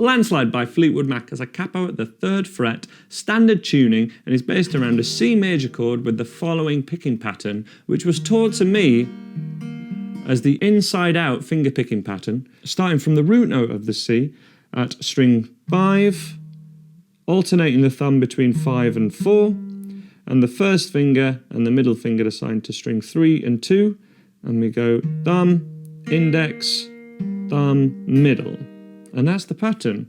Landslide by Fleetwood Mac has a capo at the 3rd fret, standard tuning, and is based around a C major chord with the following picking pattern, which was taught to me as the inside-out finger-picking pattern, starting from the root note of the C at string 5, alternating the thumb between 5 and 4, and the first finger and the middle finger assigned to string 3 and 2, and we go thumb, index, thumb, middle. And that's the pattern.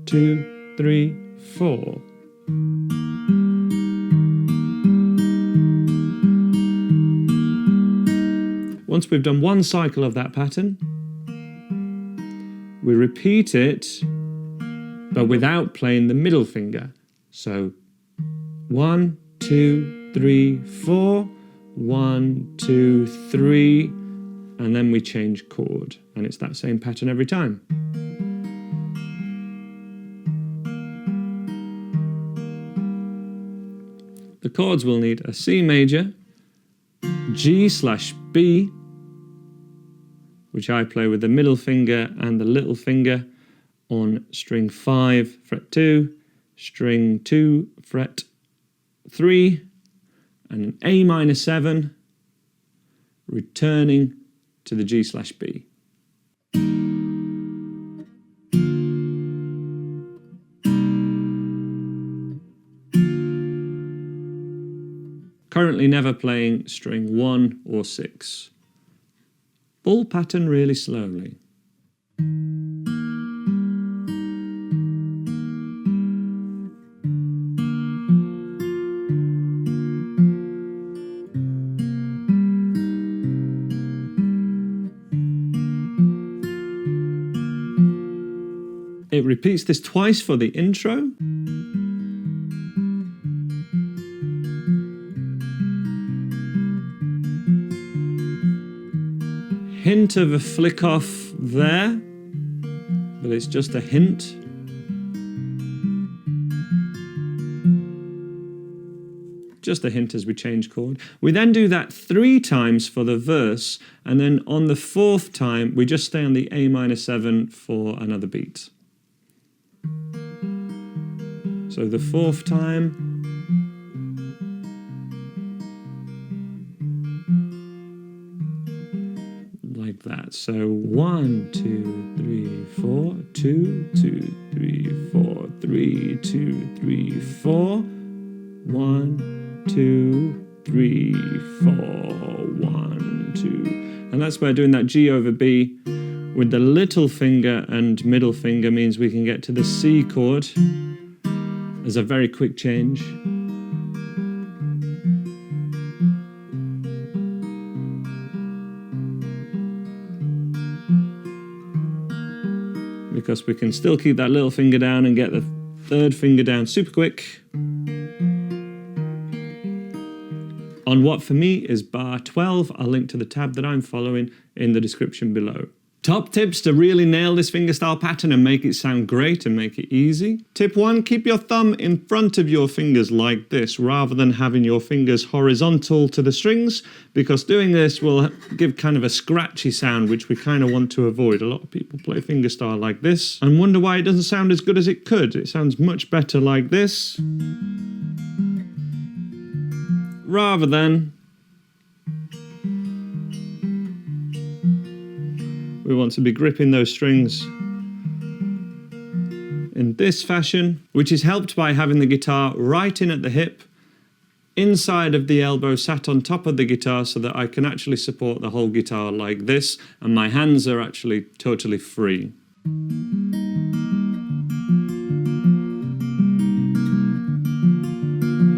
2, 3, 4. Once we've done one cycle of that pattern, we repeat it, but without playing the middle finger. So 1, 2, 3, 4, 1, 2, 3, and then we change chord. And it's that same pattern every time. The chords will need a C major, G/B, which I play with the middle finger and the little finger on string 5, fret 2, string 2, fret 3, and an A minor 7, returning to the G/B. Currently never playing string 1 or 6. Full pattern really slowly. It repeats this twice for the intro. Hint of a flick off there, but it's just a hint. Just a hint as we change chord. We then do that 3 times for the verse, and then on the 4th time we just stay on the A minor 7 for another beat. So the 4th time, like that. So 1, 2, 3, 4, 2, 2, 3, 4, 3, 2, 3, 4, 1, 2, 3, 4, 1, 2. And that's where doing that G over B with the little finger and middle finger means we can get to the C chord as a very quick change. Because we can still keep that little finger down and get the 3rd finger down super quick. On what for me is bar 12, I'll link to the tab that I'm following in the description below. Top tips to really nail this fingerstyle pattern and make it sound great and make it easy. Tip 1, keep your thumb in front of your fingers like this rather than having your fingers horizontal to the strings, because doing this will give kind of a scratchy sound which we kind of want to avoid. A lot of people play fingerstyle like this and wonder why it doesn't sound as good as it could. It sounds much better like this rather than we want to be gripping those strings in this fashion, which is helped by having the guitar right in at the hip, inside of the elbow, sat on top of the guitar so that I can actually support the whole guitar like this, and my hands are actually totally free.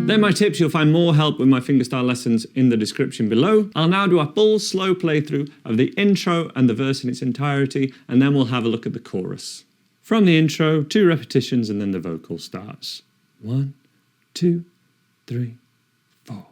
They're my tips. You'll find more help with my fingerstyle lessons in the description below. I'll now do a full slow playthrough of the intro and the verse in its entirety, and then we'll have a look at the chorus. From the intro, 2 repetitions, and then the vocal starts. 1, 2, 3, 4.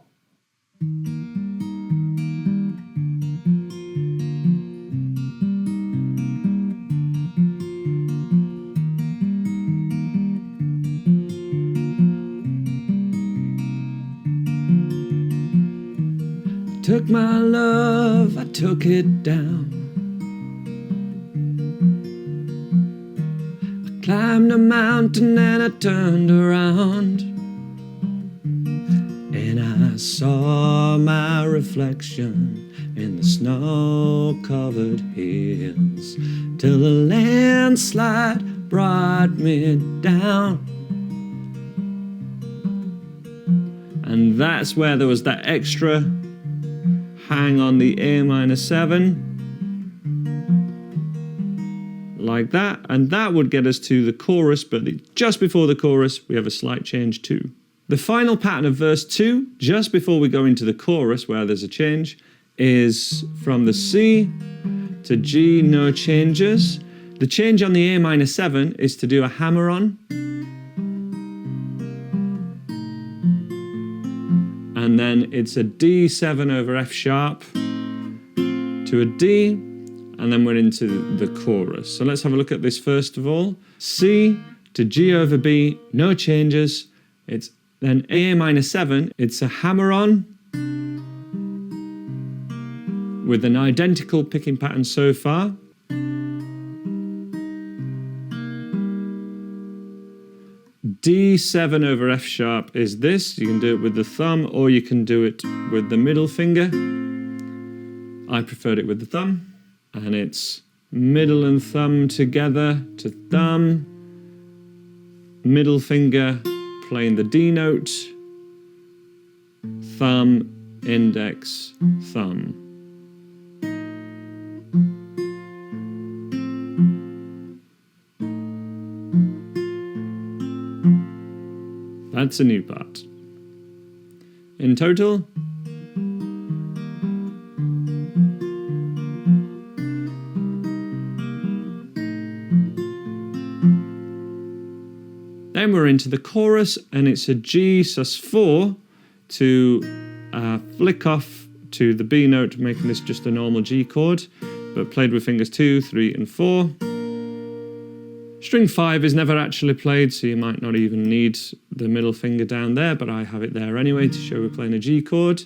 Took my love, I took it down. I Climbed a mountain and I turned around, and I saw my reflection in the snow-covered hills, till the landslide brought me down. And that's where there was that extra hang on the A minor 7, like that, and that would get us to the chorus, but just before the chorus we have a slight change too. The final pattern of verse 2, just before we go into the chorus where there's a change, is from the C to G, no changes. The change on the A minor 7 is to do a hammer-on, and then it's a D7 over F sharp to a D, and then we're into the chorus. So let's have a look at this first of all. C to G over B, no changes. It's then A minor 7, it's a hammer-on with an identical picking pattern so far. D7 over F sharp is this. You can do it with the thumb or you can do it with the middle finger. I preferred it with the thumb. And it's middle and thumb together to thumb, middle finger playing the D note, thumb, index, thumb. That's a new part. In total, then we're into the chorus, and it's a G sus4 to flick off to the B note, making this just a normal G chord, but played with fingers 2, 3, and 4. String 5 is never actually played, so you might not even need the middle finger down there, but I have it there anyway to show we're playing a G chord.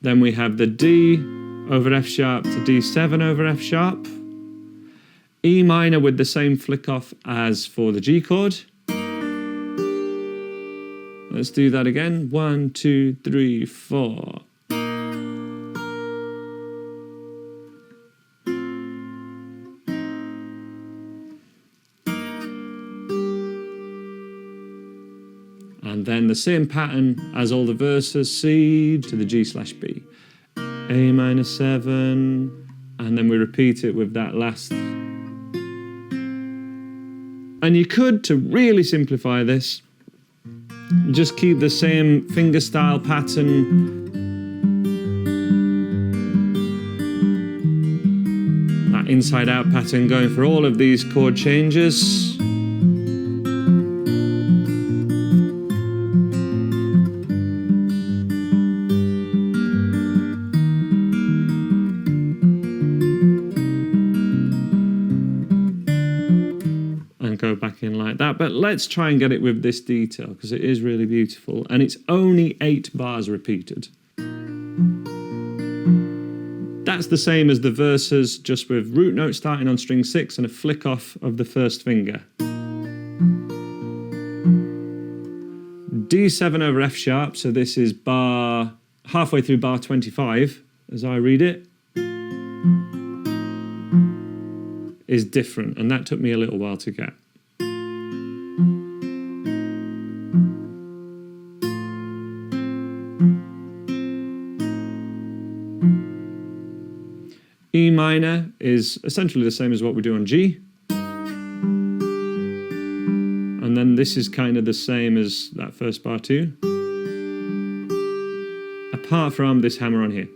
Then we have the D over F sharp to D7 over F sharp. E minor with the same flick off as for the G chord. Let's do that again. 1, 2, 3, 4. And then the same pattern as all the verses, C to the G/B. A minor 7, and then we repeat it with that last. And you could, to really simplify this, just keep the same fingerstyle pattern, that inside out pattern going for all of these chord changes. Go back in like that, but let's try and get it with this detail because it is really beautiful, and it's only 8 bars repeated. That's the same as the verses, just with root note starting on string 6 and a flick off of the first finger. D7 over F sharp, so this is bar halfway through bar 25 as I read it, is different, and that took me a little while to get. E minor is essentially the same as what we do on G. And then this is kind of the same as that first bar too, apart from this hammer on here.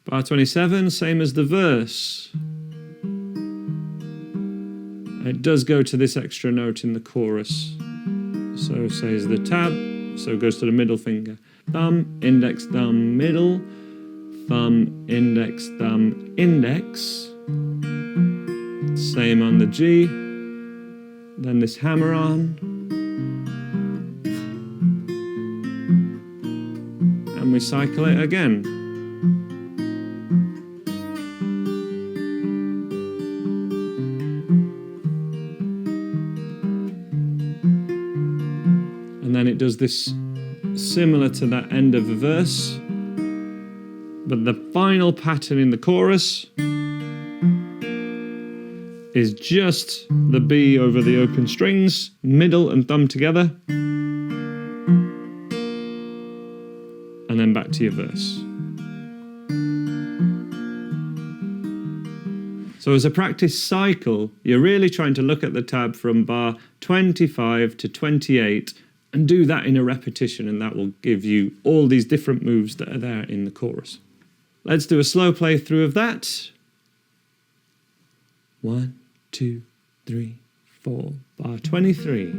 Bar 27, same as the verse. It does go to this extra note in the chorus. So says the tab, so it goes to the middle finger. Thumb, index, thumb, middle, thumb, index, thumb, index. Same on the G. Then this hammer on. and we cycle it again. And then it does this similar to that end of the verse, but the final pattern in the chorus is just the B over the open strings, middle and thumb together, and then back to your verse. So as a practice cycle, you're really trying to look at the tab from bar 25 to 28 and do that in a repetition, and that will give you all these different moves that are there in the chorus. Let's do a slow playthrough of that. 1, 2, 3, 4, bar 23.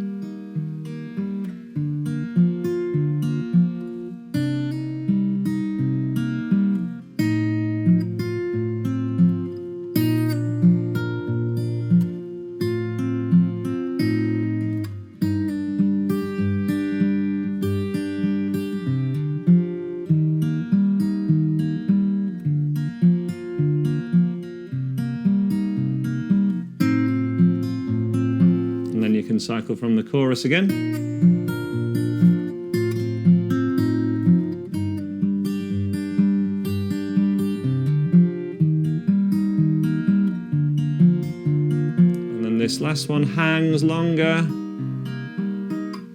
And then you can cycle from the chorus again. And then this last one hangs longer.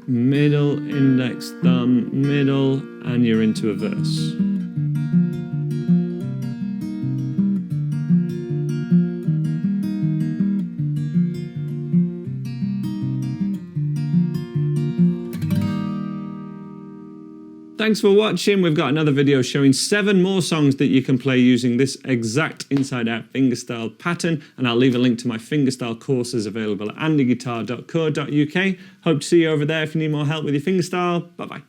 Middle, index, thumb, middle, and you're into a verse. Thanks for watching. We've got another video showing 7 more songs that you can play using this exact inside-out fingerstyle pattern, and I'll leave a link to my fingerstyle courses available at andyguitar.co.uk. Hope to see you over there if you need more help with your fingerstyle. Bye-bye.